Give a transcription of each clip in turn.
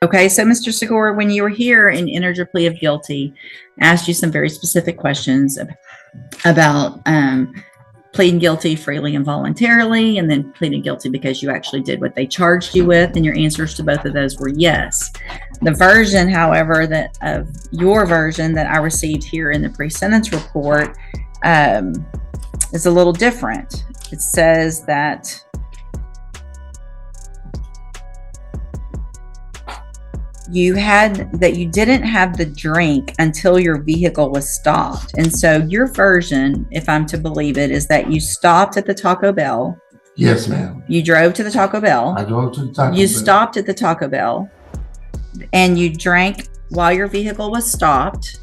Okay, so Mr. Segura, when you were here and entered your plea of guilty, I asked you some very specific questions about pleading guilty freely and voluntarily, and then pleading guilty because you actually did what they charged you with, and your answers to both of those were yes. The version, however, that of your version that I received here in the pre-sentence report is a little different. It says that you didn't have the drink until your vehicle was stopped. And so your version, if I'm to believe it, is that you stopped at the Taco Bell. Yes, ma'am. You drove to the Taco Bell. I drove to the Taco Bell. You stopped at the Taco Bell and you drank while your vehicle was stopped.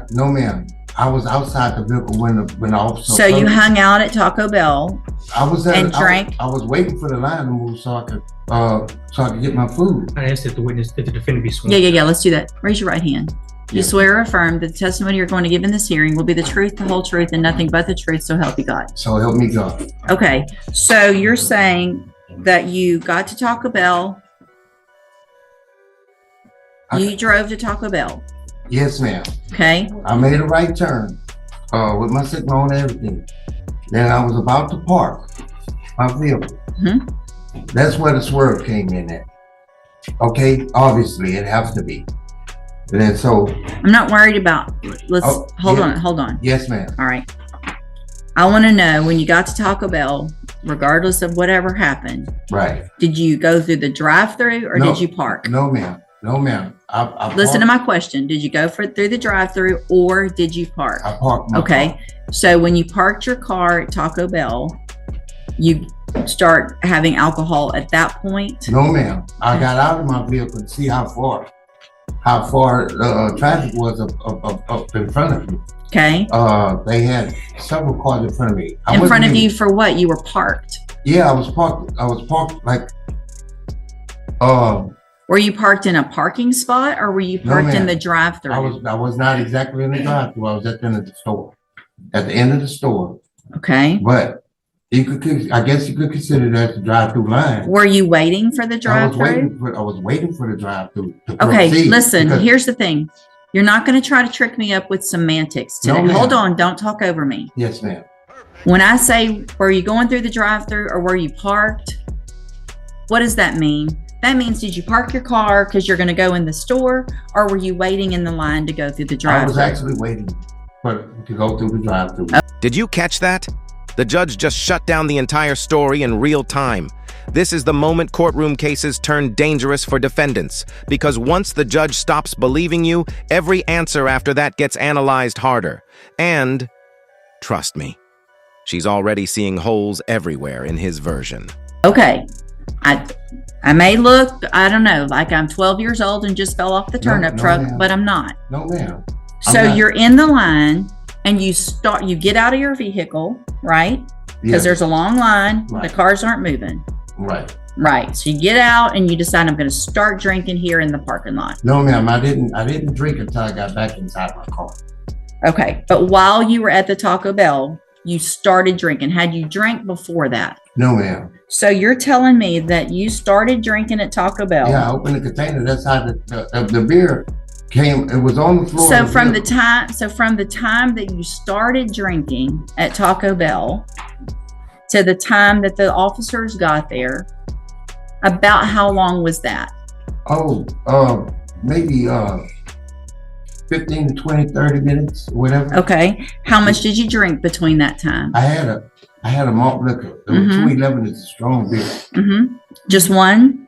No, ma'am. I was outside the vehicle when the officer. So you hung out at Taco Bell. I was there and drank. I was waiting for the line to move so I could get my food. I asked if the defendant be sworn. Yeah. Let's do that. Raise your right hand. You swear or affirm that the testimony you're going to give in this hearing will be the truth, the whole truth, and nothing but the truth, so help you God. So help me God. Okay. So you're saying that you got to Taco Bell. You drove to Taco Bell. Yes, ma'am. Okay. I made a right turn with my signal on and everything. Then I was about to park my vehicle. Mm-hmm. That's where the swerve came in at. Okay, obviously it has to be. And then so I'm not worried about. Hold on. Yes, ma'am. All right. I want to know, when you got to Taco Bell, regardless of whatever happened, right? Did you go through the drive-through or did you park? No, ma'am. No, ma'am. I Listen to my question. Did you go through the drive-through or did you park? I parked my car. So when you parked your car at Taco Bell, you start having alcohol at that point? No, ma'am. I got out of my vehicle to see how far traffic was up in front of me. Okay. They had several cars in front of me. In front of you for what? You were parked? Yeah, I was parked like. Were you parked in a parking spot or were you parked in the drive-through? I was not exactly in the drive-through. I was at the end of the store. At the end of the store. Okay. But I guess you could consider that the drive-through line. Were you waiting for the drive-through? I was waiting for the drive-through. Okay, listen, here's the thing. You're not going to try to trick me up with semantics today. No, hold on, don't talk over me. Yes, ma'am. When I say, were you going through the drive-through or were you parked? What does that mean? That means, did you park your car because you're going to go in the store, or were you waiting in the line to go through the drive-through? I was actually waiting to go through the drive-through. Did you catch that? The judge just shut down the entire story in real time. This is the moment courtroom cases turn dangerous for defendants, because once the judge stops believing you, every answer after that gets analyzed harder. And, trust me, she's already seeing holes everywhere in his version. Okay. I may look, I don't know, like I'm 12 years old and just fell off the turnip truck, but I'm not. No, ma'am. So you're in the line and you get out of your vehicle, right? Because there's a long line, the cars aren't moving. Right. So you get out and you decide, I'm going to start drinking here in the parking lot. No, ma'am. I didn't drink until I got back inside my car. Okay. But while you were at the Taco Bell, you started drinking. Had you drank before that? No, ma'am. So you're telling me that you started drinking at Taco Bell? Yeah, I opened the container. That's how the beer came. It was on the floor. So from the time that you started drinking at Taco Bell to the time that the officers got there, about how long was that? Oh, maybe 15 to 20, 30 minutes, whatever. Okay. How much did you drink between that time? I had a malt liquor. The 211 is a strong beer. Just one?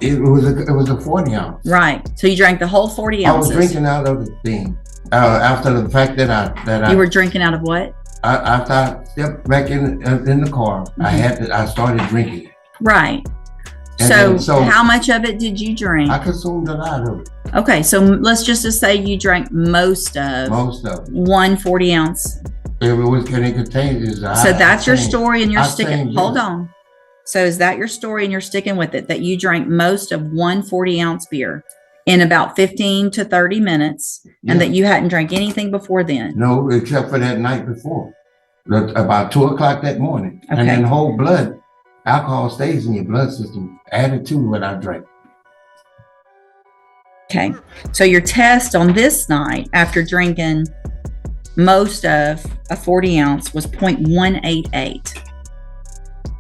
It was a 40 ounce. Right. So you drank the whole 40 ounces. I was drinking out of the thing. After the fact that you were drinking out of what? After I stepped back in the car, I started drinking. Right. So how much of it did you drink? I consumed a lot of it. Okay, so let's just say you drank most of 1 40 ounce. It was contained. So that's your story, and you're sticking. Hold on. So is that your story, and you're sticking with it? That you drank most of 1 40 ounce beer in about 15 to 30 minutes, and that you hadn't drank anything before then? No, except for that night before, about 2 o'clock that morning, and then whole blood. Alcohol stays in your blood system, added to what I drank. Okay. So your test on this night after drinking most of a 40 ounce was 0.188.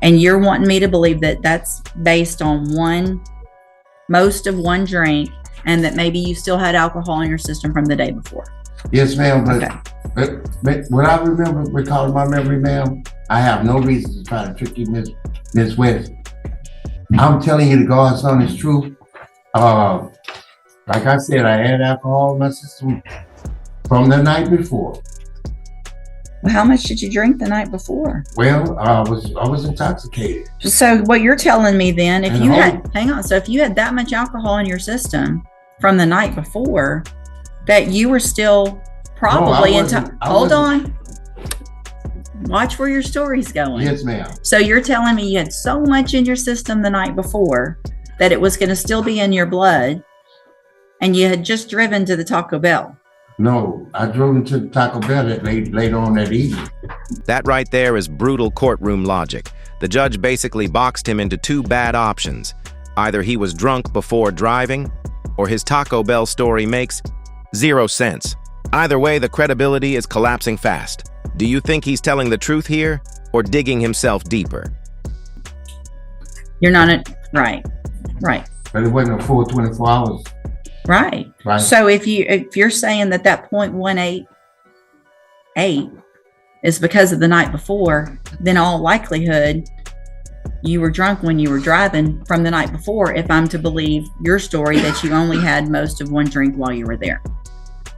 And you're wanting me to believe that that's based on most of one drink, and that maybe you still had alcohol in your system from the day before. Yes, ma'am, Okay. but what I recalling my memory, ma'am, I have no reason to try to trick you, Miss West. I'm telling you the God's honest truth. Like I said, I had alcohol in my system from the night before. Well, how much did you drink the night before? Well, I was intoxicated. So what you're telling me then, if And you hold- hang on, so if you had that much alcohol in your system from the night before, that you were still probably hold on. Watch where your story's going. Yes, ma'am. So you're telling me you had so much in your system the night before that it was going to still be in your blood, and you had just driven to the Taco Bell. No, I drove into the Taco Bell later on that evening. That right there is brutal courtroom logic. The judge basically boxed him into two bad options. Either he was drunk before driving, or his Taco Bell story makes zero sense. Either way, the credibility is collapsing fast. Do you think he's telling the truth here, or digging himself deeper? You're not right. But it wasn't a full 24 hours. Right. Right. So if you're saying that 0.188 is because of the night before, then all likelihood you were drunk when you were driving from the night before, if I'm to believe your story that you only had most of one drink while you were there.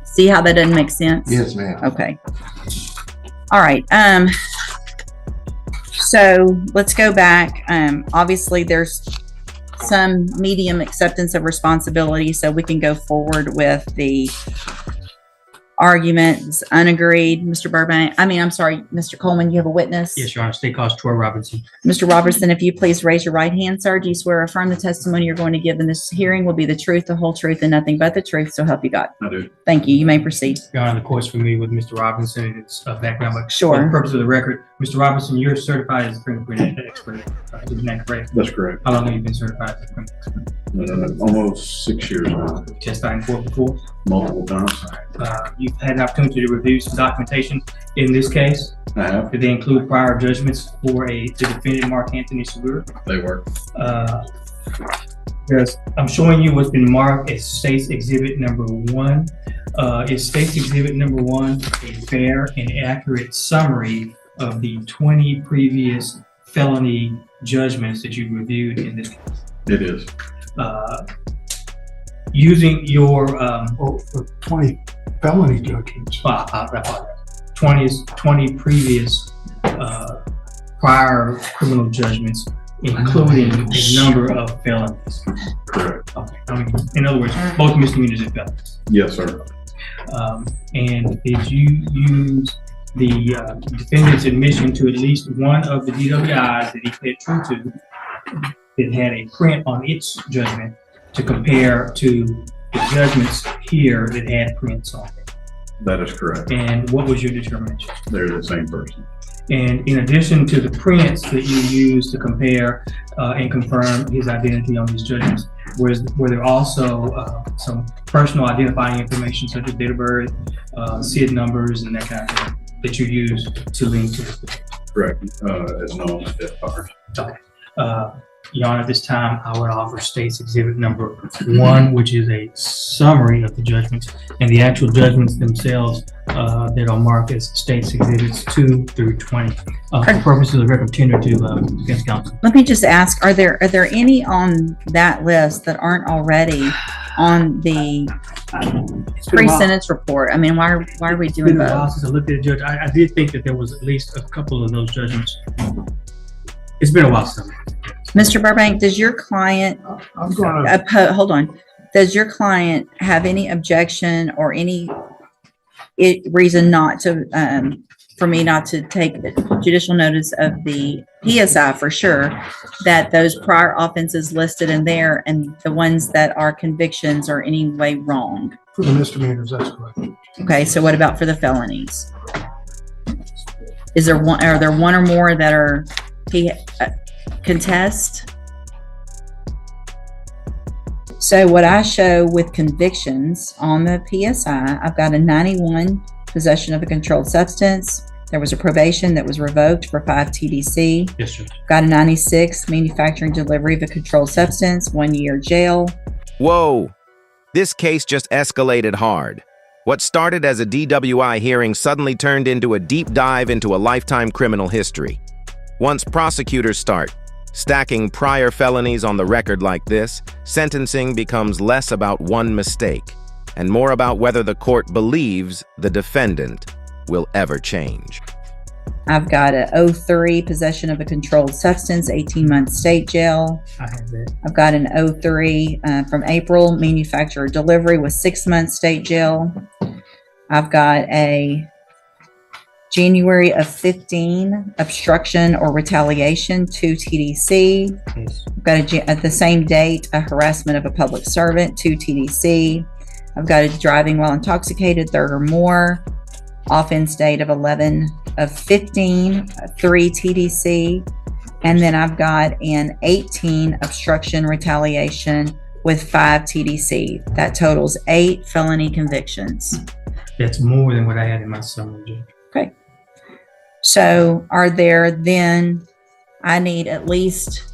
See how that doesn't make sense? Yes, ma'am. Okay. All right. So let's go back. Obviously there's some medium acceptance of responsibility, so we can go forward with the arguments unagreed. Mr. Coleman, you have a witness? Yes, Your Honor. State calls Troy Robinson. Mr. Robertson, if you please raise your right hand, sir. Do you swear or affirm the testimony you're going to give in this hearing will be the truth, the whole truth, and nothing but the truth, so help you God? I do. Thank you. You may proceed. Your Honor, the court's familiar with Mr. Robinson and his background, but Sure. for the purpose of the record, Mr. Robinson, you're certified as a fingerprint expert. Isn't that correct? That's correct. How long have you been certified as a fingerprint expert? Almost 6 years now, Testified in court before? multiple times. You've had an opportunity to review some documentation in this case. I have. Did they include prior judgments for the defendant, Mark Anthony Segura? They were. Yes, I'm showing you what's been marked as State's Exhibit Number 1. Is State's Exhibit Number 1 a fair and accurate summary of the 20 previous felony judgments that you reviewed in this case? It is. Using your 20 felony judgments. 20 previous prior criminal judgments, including a number of felonies. Correct. Okay. In other words, both misdemeanors and felonies. Yes, sir. And did you use the defendant's admission to at least one of the DWIs that he pled true to that had a print on its judgment to compare to the judgments here that had prints on it? That is correct. And what was your determination? They're the same person. And in addition to the prints that you used to compare and confirm his identity on these judgments, were there also some personal identifying information such as date of birth, SID numbers, and that kind of thing that you used to link to this? Correct. As known as death card. Okay. Your Honor, at this time, I would offer State's Exhibit Number 1, which is a summary of the judgments, and the actual judgments themselves that are marked as State's Exhibits 2 through 20. For purposes of the record, tender to defense counsel. Let me just ask, are there any on that list that aren't already on the pre-sentence report? I mean, why are we doing It's been a while both? since I looked at the judge. I did think that there was at least a couple of those judgments. It's been a while since. Mr. Burbank, does your client I'm gonna, hold on? Does your client have any objection or any reason not to, for me not to take judicial notice of the PSI for sure, that those prior offenses listed in there and the ones that are convictions are any way wrong? for the misdemeanors, that's correct. Okay, so what about for the felonies? Are there one or more that are contest? So what I show with convictions on the PSI, I've got a 91 possession of a controlled substance. There was a probation that was revoked for 5 TDC. Yes, sir. Got a 96 manufacturing delivery of a controlled substance, 1 year jail. Whoa! This case just escalated hard. What started as a DWI hearing suddenly turned into a deep dive into a lifetime criminal history. Once prosecutors start stacking prior felonies on the record like this, sentencing becomes less about one mistake and more about whether the court believes the defendant will ever change. I've got a 03 possession of a controlled substance, 18-month state jail. I have that. I've got an 03 from April, manufacturer delivery with 6 months state jail. I've got a January of 15 obstruction or retaliation, 2 TDC. Yes. I've got at the same date, a harassment of a public servant, 2 TDC. I've got a driving while intoxicated, 3rd or more. Offense date of 11 of 15, 3 TDC. And then I've got an 18 obstruction retaliation with 5 TDC. That totals 8 felony convictions. That's more than what I had in my summary, Judge. Okay. So are there then, I need at least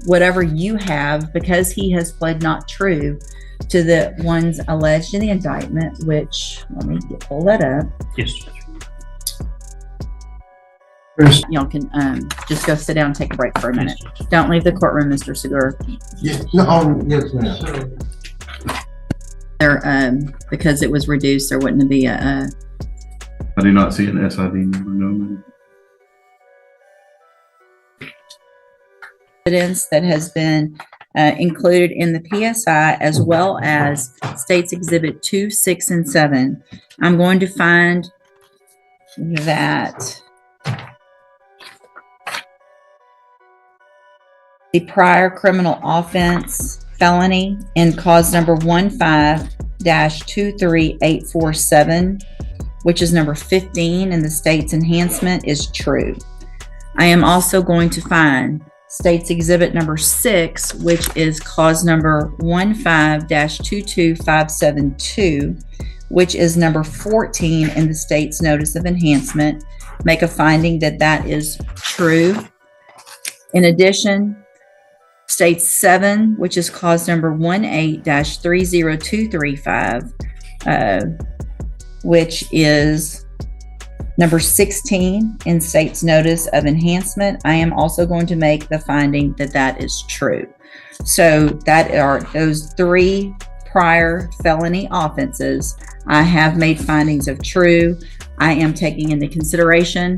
whatever you have, because he has pled not true to the ones alleged in the indictment, which, let me pull that up. Yes, Judge. Y'all can just go sit down and take a break for a minute. Yes, Judge. Don't leave the courtroom, Mr. Segur. Yes, no, yes, ma'am. There, because it was reduced, there wouldn't be a I do not see an SID number, no, ma'am. evidence that has been included in the PSI, as well as States Exhibit 2, 6, and 7. I'm going to find that the prior criminal offense felony in cause number 15-23847, which is number 15 in the state's enhancement, is true. I am also going to find State's Exhibit number 6, which is cause number 15-22572, which is number 14 in the state's notice of enhancement, make a finding that that is true. In addition, State 7, which is cause number 18-30235, which is number 16 in state's notice of enhancement, I am also going to make the finding that that is true. So that are those 3 prior felony offenses. I have made findings of true. I am taking into consideration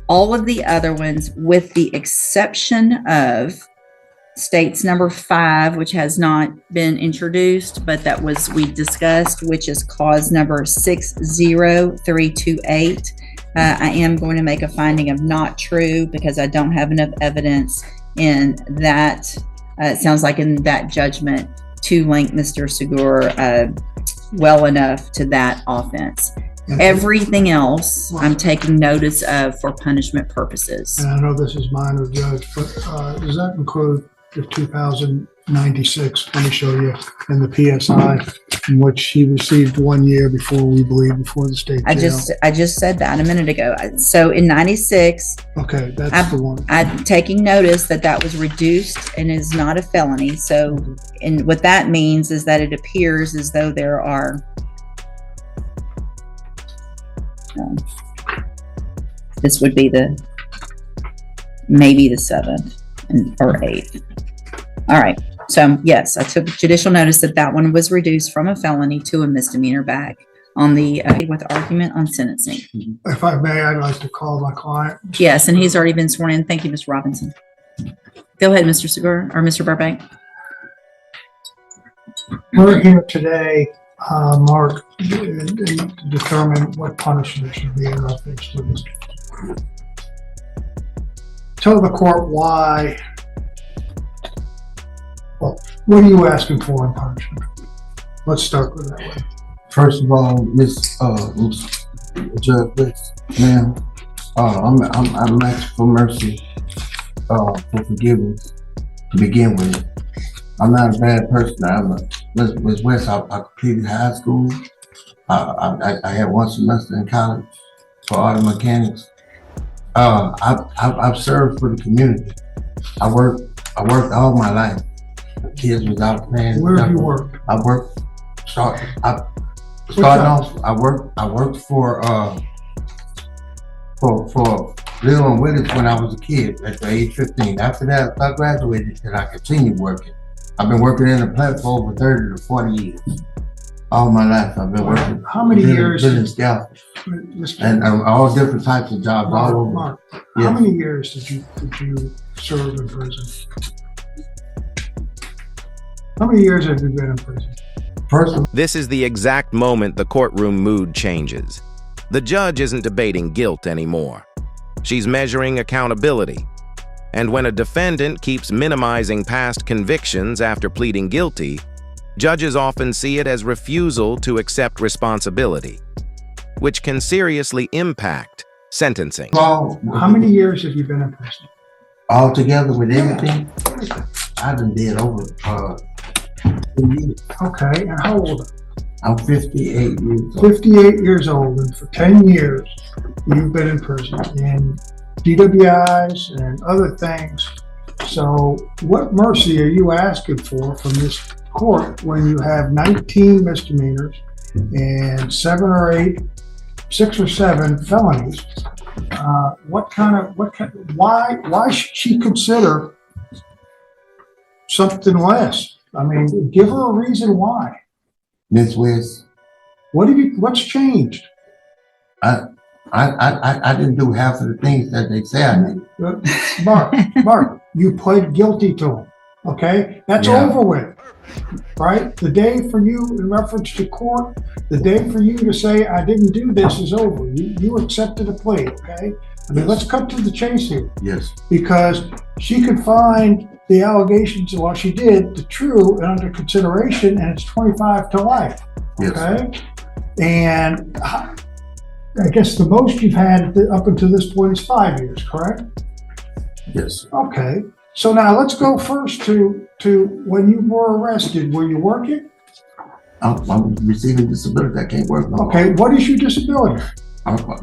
all of the other ones, with the exception of state's number 5, which has not been introduced, but that was, we discussed, which is cause number 60328. I am going to make a finding of not true because I don't have enough evidence in that. It sounds like in that judgment to link Mr. Segur well enough to that offense. Everything else I'm taking notice of for punishment purposes. And I know this is minor, Judge, but does that include the 2096, let me show you, in the PSI, in which he received 1 year before we believe, before the state jail? I just said that a minute ago. So in 96, Okay, that's the one. I'm taking notice that that was reduced and is not a felony. So, and what that means is that it appears as though there are this would be maybe the 7th or 8th. All right. So yes, I took judicial notice that that one was reduced from a felony to a misdemeanor back on the with argument on sentencing. If I may, I'd like to call my client. Yes, and he's already been sworn in. Thank you, Mr. Robinson. Go ahead, Mr. Segur or Mr. Burbank. We're here today, Mark, to determine what punishment should be in reference to this. Tell the court why. Well, what are you asking for in punishment? Let's start with that way. First of all, Miss Judge, ma'am, I'm asking for mercy, for forgiveness to begin with. I'm not a bad person. Miss West, I completed high school. I had one semester in college for auto mechanics. I've served for the community. I worked all my life. The kids was out playing. Where have you worked? I worked. Starting off, I worked for Little and Willis when I was a kid at the age 15. After that, I graduated and I continued working. I've been working in the plant for over 30 to 40 years. All my life, I've been working. How many years? Building scaffolds and all different types of jobs all over. Mark, Yes. how many years did you serve in prison? How many years have you been in prison? Personally, This is the exact moment the courtroom mood changes. The judge isn't debating guilt anymore. She's measuring accountability. And when a defendant keeps minimizing past convictions after pleading guilty, judges often see it as refusal to accept responsibility, which can seriously impact sentencing. How many years have you been in prison? all together with everything, I done did over 10 years. Okay, and how old? I'm 58 years old. 58 years old, and for 10 years, you've been in prison in DWIs and other things. So what mercy are you asking for from this court when you have 19 misdemeanors and 6 or 7 felonies? Why should she consider something less? I mean, give her a reason why. Miss West, What's changed? I didn't do half of the things that they say I did. Mark, you pled guilty to him, okay? That's Yeah. over with, right? The day for you, in reference to court, the day for you to say, I didn't do this is over. You accepted a plea, okay? I mean, let's cut to the chase here, Yes, because she could find the allegations, well, she did, the true and under consideration, and it's 25 to life, yes. okay? And I guess the most you've had up until this point is 5 years, correct? Yes. Okay, so now let's go first to when you were arrested. Were you working? I'm receiving disability. I can't work no more. Okay, what is your disability? I got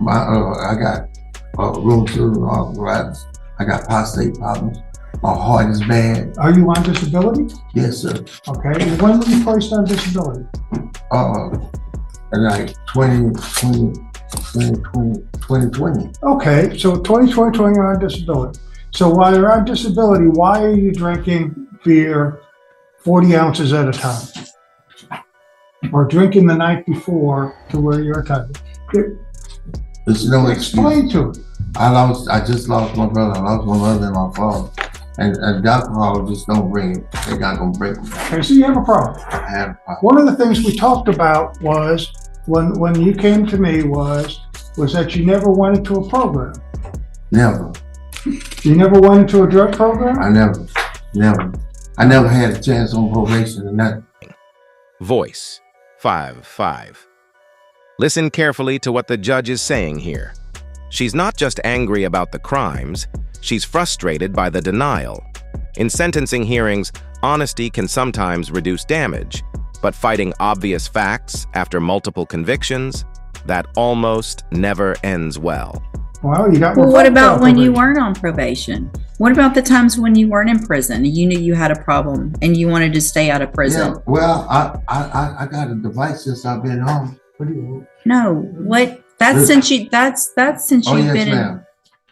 rheumatoid arthritis. I got prostate problems. My heart is bad. Are you on disability? Yes, sir. Okay, and when were you placed on disability? Like 2020. Okay, so 2020 you're on disability. So while you're on disability, why are you drinking beer 40 ounces at a time? Or drinking the night before to where you're entitled? There's no Explain excuse. to it. I just lost my brother. I lost my mother and my father. And the alcohol just don't bring it. They're not gonna break me. Okay, so you have a problem. I have a problem. One of the things we talked about was, when you came to me was that you never went into a program. Never. You never went into a drug program? I never had a chance on probation and nothing. Voice 5-5. Listen carefully to what the judge is saying here. She's not just angry about the crimes, she's frustrated by the denial. In sentencing hearings, honesty can sometimes reduce damage, but fighting obvious facts after multiple convictions, that almost never ends well. Well, you got. Well, what about when you weren't on probation? What about the times when you weren't in prison? You knew you had a problem and you wanted to stay out of prison. Yeah, well, I got a device since I've been home. What do you? No, what? That's since you've Oh, been yes, in. ma'am.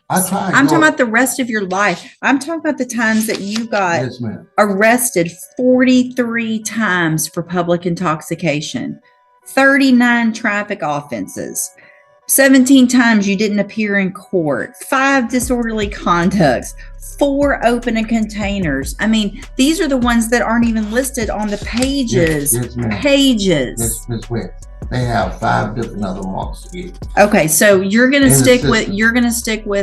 I tried. I'm talking about the rest of your life. I'm talking about the times that you got Yes, ma'am. arrested 43 times for public intoxication, 39 traffic offenses, 17 times you didn't appear in court, 5 disorderly conducts, 4 open containers. I mean, these are the ones that aren't even listed on the pages. Yes, ma'am. Pages. Miss West. They have 5 different other marks here. Okay, so you're gonna In the stick with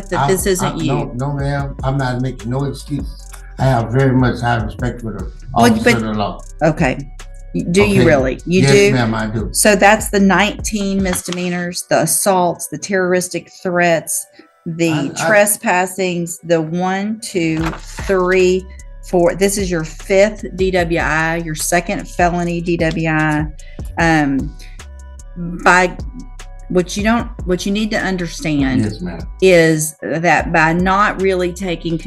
system. that this isn't you. No, ma'am. I'm not making no excuses. I have very much high respect for the Well, officer but- of the law. Okay. Do you Okay. really? You Yes, do? ma'am, I do. So that's the 19 misdemeanors, the assaults, the terroristic threats, the I- trespassings, the 1, 2, 3, this is your 5th DWI, your 2nd felony DWI. By what you need to understand Yes, ma'am. is that by not really taking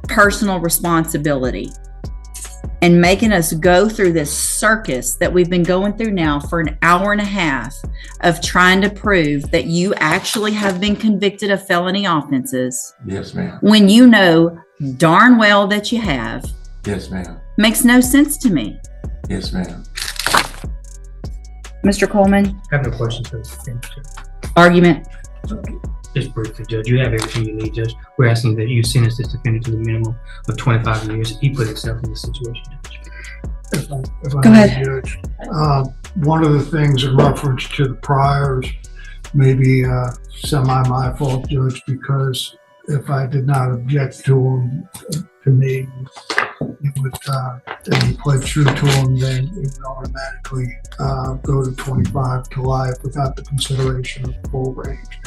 personal responsibility and making us go through this circus that we've been going through now for an hour and a half of trying to prove that you actually have been convicted of felony offenses, Yes, ma'am. when you know darn well that you have, Yes, ma'am. makes no sense to me. Yes, ma'am. Mr. Coleman, I have no questions for the argument. Just briefly, Judge, you have everything you need, Judge. We're asking that you sentence this defendant to the minimum of 25 years. He put himself in this situation, Judge. If I Go may, ahead. Judge. One of the things in reference to the priors, maybe semi my fault, Judge, because if I did not object to him, to me, it would, and he pled true to him, then it would automatically go to 25 to life without the consideration of full range.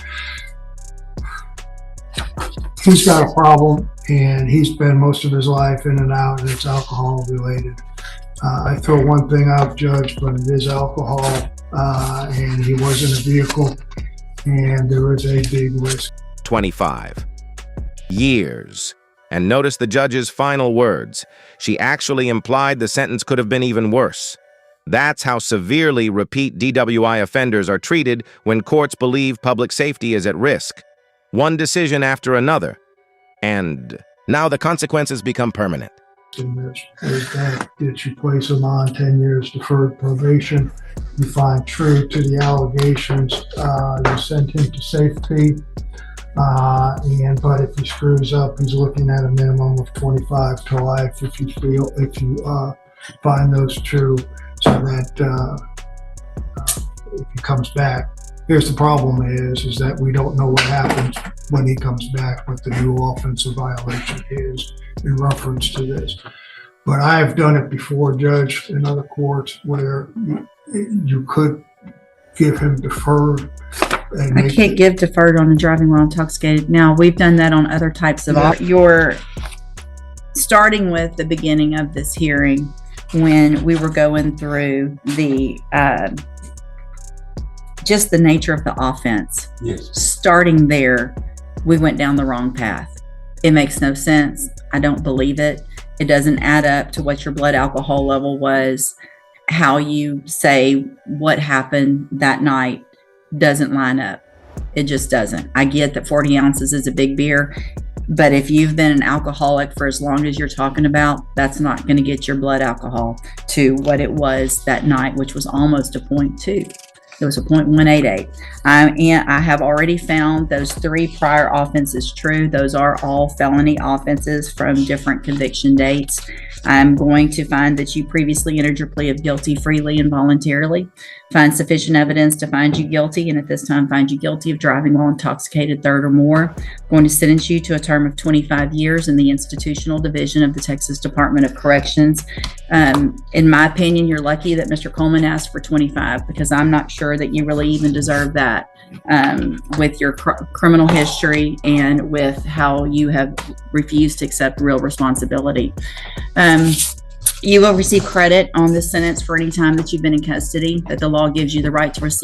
He's got a problem, and he spent most of his life in and out, and it's alcohol related. I throw one thing out, Judge, but it is alcohol, and he was in a vehicle, and there is a big risk. 25 years. And notice the judge's final words. She actually implied the sentence could have been even worse. That's how severely repeat DWI offenders are treated when courts believe public safety is at risk. One decision after another. And now the consequences become permanent. In this is that you place him on 10 years deferred probation, you find true to the allegations, you send him to safety, but if he screws up, he's looking at a minimum of 25 to life if you find those true, so that if he comes back. Here's the problem is that we don't know what happens when he comes back, what the new offensive violation is in reference to this. But I've done it before, Judge, in other courts where you could give him deferred. And I can't give deferred on a driving while intoxicated. Now, we've done that on other types of, you're starting with the beginning of this hearing when we were going through the, just the nature of the offense. Yes. Starting there, we went down the wrong path. It makes no sense. I don't believe it. It doesn't add up to what your blood alcohol level was. How you say what happened that night doesn't line up. It just doesn't. I get that 40 ounces is a big beer, but if you've been an alcoholic for as long as you're talking about, that's not going to get your blood alcohol to what it was that night, which was almost a 0.2. It was a 0.188. And I have already found those 3 prior offenses true. Those are all felony offenses from different conviction dates. I'm going to find that you previously entered your plea of guilty freely and voluntarily, find sufficient evidence to find you guilty, and at this time find you guilty of driving while intoxicated, 3rd or more. I'm going to sentence you to a term of 25 years in the institutional division of the Texas Department of Corrections. In my opinion, you're lucky that Mr. Coleman asked for 25, because I'm not sure that you really even deserve that with your criminal history and with how you have refused to accept real responsibility. You will receive credit on this sentence for any time that you've been in custody, that the law gives you the right to receive